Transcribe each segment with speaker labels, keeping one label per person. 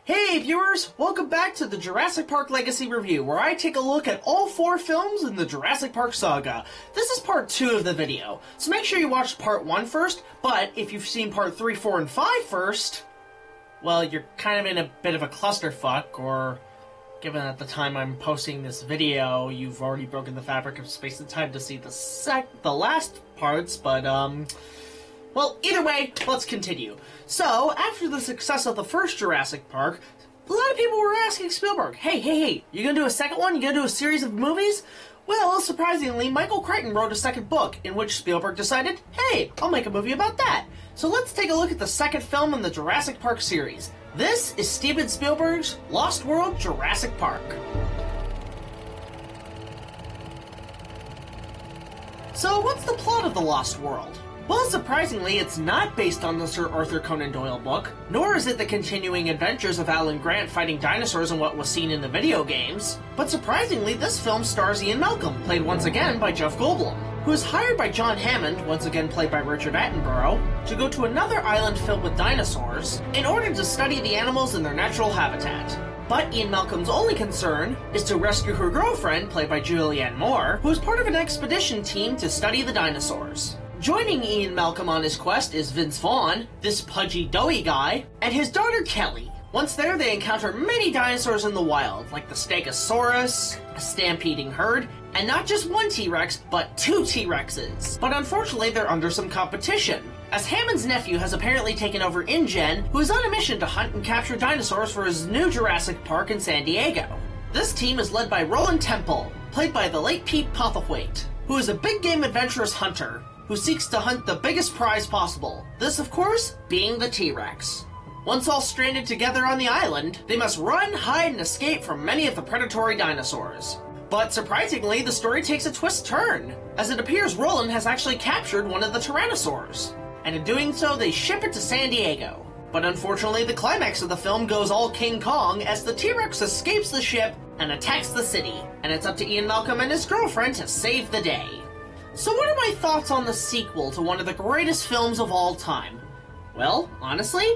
Speaker 1: Hey viewers, welcome back to the Jurassic Park Legacy Review, where I take a look at all 4 films in the Jurassic Park saga. This is part 2 of the video, so make sure you watch part 1 first, but if you've seen part 3, 4, and 5 first, well, you're kind of in a bit of a clusterfuck, or given at the time I'm posting this video, you've already broken the fabric of space and time to see the last parts, but well, either way, let's continue. So, after the success of the first Jurassic Park, a lot of people were asking Spielberg, hey, you gonna do a second one? You gonna do a series of movies? Well, surprisingly, Micheal Crichton wrote a second book, in which Spielberg decided, hey, I'll make a movie about that. So let's take a look at the second film in the Jurassic Park series. This is Steven Spielberg's Lost World Jurassic Park. So, what's the plot of The Lost World? Well, surprisingly, it's not based on the Sir Arthur Conan Doyle book, nor is it the continuing adventures of Alan Grant fighting dinosaurs in what was seen in the video games. But surprisingly, this film stars Ian Malcolm, played once again by Jeff Goldblum, who is hired by John Hammond, once again played by Richard Attenborough, to go to another island filled with dinosaurs in order to study the animals in their natural habitat. But Ian Malcolm's only concern is to rescue her girlfriend, played by Julianne Moore, who is part of an expedition team to study the dinosaurs. Joining Ian Malcolm on his quest is Vince Vaughn, this pudgy, doughy guy, and his daughter Kelly. Once there, they encounter many dinosaurs in the wild, like the Stegosaurus, a stampeding herd, and not just one T-Rex, but 2 T-Rexes. But unfortunately, they're under some competition, as Hammond's nephew has apparently taken over InGen, who is on a mission to hunt and capture dinosaurs for his new Jurassic Park in San Diego. This team is led by Roland Temple, played by the late Pete Postlethwaite, who is a big game adventurous hunter, who seeks to hunt the biggest prize possible. This, of course, being the T-Rex. Once all stranded together on the island, they must run, hide, and escape from many of the predatory dinosaurs. But surprisingly, the story takes a twist turn, as it appears Roland has actually captured one of the Tyrannosaurs, and in doing so, they ship it to San Diego. But unfortunately, the climax of the film goes all King Kong as the T-Rex escapes the ship and attacks the city, and it's up to Ian Malcolm and his girlfriend to save the day. So what are my thoughts on the sequel to one of the greatest films of all time? Well, honestly,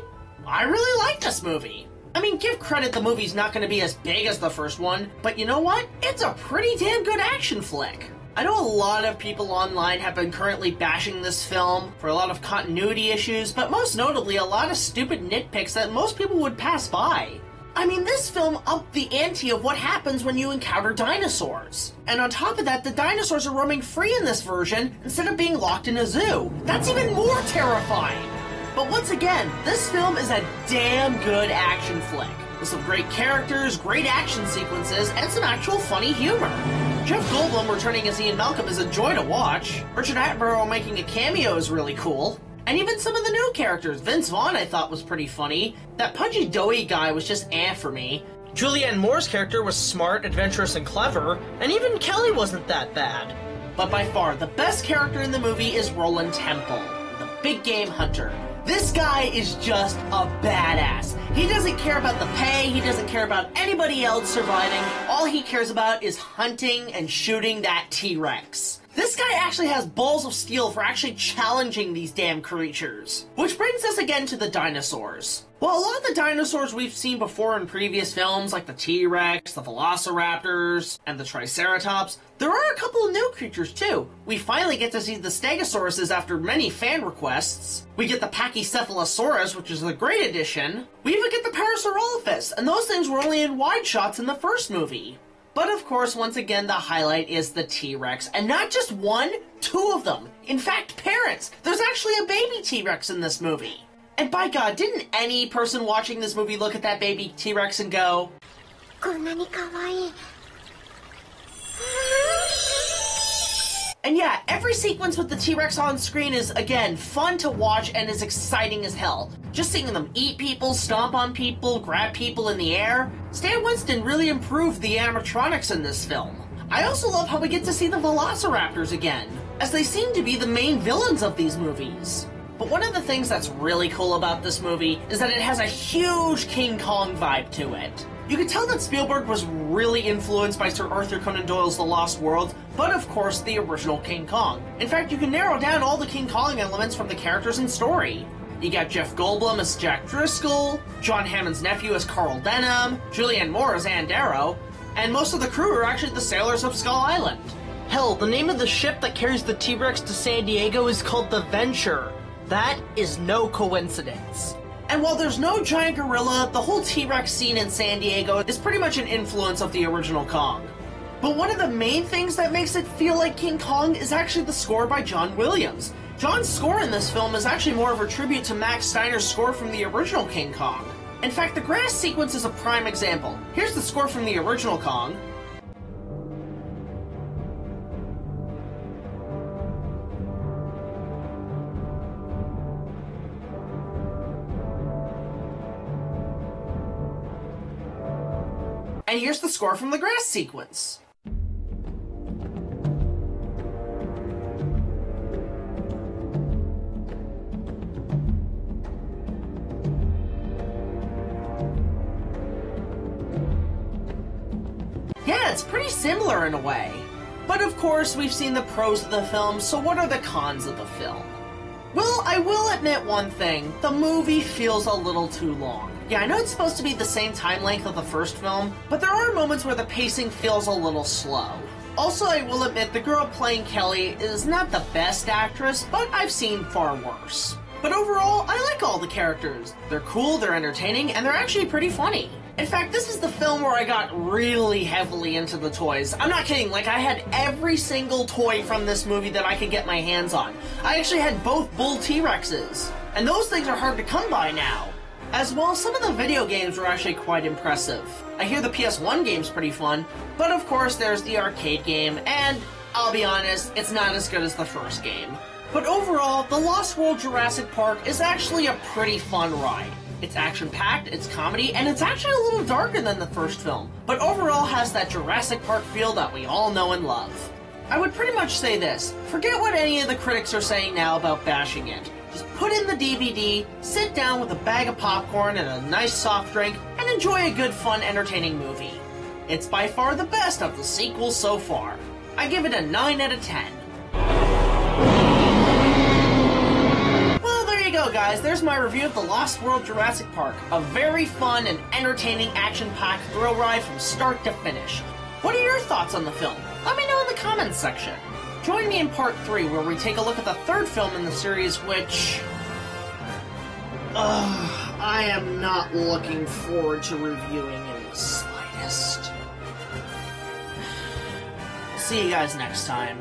Speaker 1: I really like this movie. I mean, give credit, the movie's not going to be as big as the first one, but you know what? It's a pretty damn good action flick. I know a lot of people online have been currently bashing this film for a lot of continuity issues, but most notably a lot of stupid nitpicks that most people would pass by. I mean, this film upped the ante of what happens when you encounter dinosaurs. And on top of that, the dinosaurs are roaming free in this version instead of being locked in a zoo. That's even more terrifying! But once again, this film is a damn good action flick, with some great characters, great action sequences, and some actual funny humor. Jeff Goldblum returning as Ian Malcolm is a joy to watch. Richard Attenborough making a cameo is really cool. And even some of the new characters. Vince Vaughn I thought was pretty funny. That pudgy doughy guy was just for me. Julianne Moore's character was smart, adventurous, and clever, and even Kelly wasn't that bad. But by far, the best character in the movie is Roland Temple, the big game hunter. This guy is just a badass. He doesn't care about the pay, he doesn't care about anybody else surviving. All he cares about is hunting and shooting that T-Rex. This guy actually has balls of steel for actually challenging these damn creatures. Which brings us again to the dinosaurs. Well, a lot of the dinosaurs we've seen before in previous films, like the T-Rex, the Velociraptors, and the Triceratops, there are a couple of new creatures too. We finally get to see the Stegosauruses after many fan requests. We get the Pachycephalosaurus, which is a great addition. We even get the Parasaurolophus, and those things were only in wide shots in the first movie. But of course, once again, the highlight is the T-Rex. And not just one, 2 of them. In fact, parents. There's actually a baby T-Rex in this movie. And by God, didn't any person watching this movie look at that baby T-Rex and go, "Konnani kawaii." And yeah, every sequence with the T-Rex on screen is, again, fun to watch and is exciting as hell. Just seeing them eat people, stomp on people, grab people in the air. Stan Winston really improved the animatronics in this film. I also love how we get to see the Velociraptors again, as they seem to be the main villains of these movies. But one of the things that's really cool about this movie is that it has a huge King Kong vibe to it. You can tell that Spielberg was really influenced by Sir Arthur Conan Doyle's The Lost World, but of course the original King Kong. In fact, you can narrow down all the King Kong elements from the characters and story. You got Jeff Goldblum as Jack Driscoll, John Hammond's nephew as Carl Denham, Julianne Moore as Ann Darrow, and most of the crew are actually the sailors of Skull Island. Hell, the name of the ship that carries the T-Rex to San Diego is called the Venture. That is no coincidence. And while there's no giant gorilla, the whole T-Rex scene in San Diego is pretty much an influence of the original Kong. But one of the main things that makes it feel like King Kong is actually the score by John Williams. John's score in this film is actually more of a tribute to Max Steiner's score from the original King Kong. In fact, the grass sequence is a prime example. Here's the score from the original Kong. And here's the score from the grass sequence. Yeah, it's pretty similar in a way. But of course, we've seen the pros of the film, so what are the cons of the film? Well, I will admit one thing. The movie feels a little too long. Yeah, I know it's supposed to be the same time length of the first film, but there are moments where the pacing feels a little slow. Also, I will admit the girl playing Kelly is not the best actress, but I've seen far worse. But overall, I like all the characters. They're cool, they're entertaining, and they're actually pretty funny. In fact, this is the film where I got really heavily into the toys. I'm not kidding, like I had every single toy from this movie that I could get my hands on. I actually had both bull T-Rexes, and those things are hard to come by now. As well, some of the video games were actually quite impressive. I hear the PS1 game's pretty fun, but of course there's the arcade game, and I'll be honest, it's not as good as the first game. But overall, The Lost World Jurassic Park is actually a pretty fun ride. It's action-packed, it's comedy, and it's actually a little darker than the first film, but overall has that Jurassic Park feel that we all know and love. I would pretty much say this: forget what any of the critics are saying now about bashing it. Just put in the DVD, sit down with a bag of popcorn and a nice soft drink, and enjoy a good, fun, entertaining movie. It's by far the best of the sequels so far. I give it a 9 out of 10. Go guys, there's my review of The Lost World Jurassic Park, a very fun and entertaining action-packed thrill ride from start to finish. What are your thoughts on the film? Let me know in the comments section. Join me in part 3 where we take a look at the third film in the series, which... I am not looking forward to reviewing in the slightest. See you guys next time.